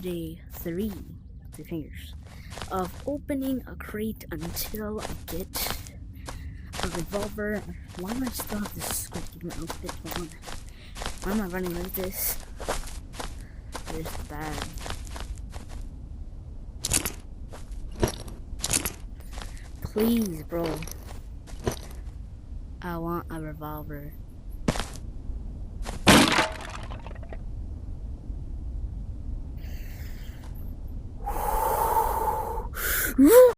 day 3, 3 fingers, of opening a crate until I get a revolver. Why do I still have this script in my outfit? Hold on. Why am I running like this? This is bad. Please, bro. I want a revolver.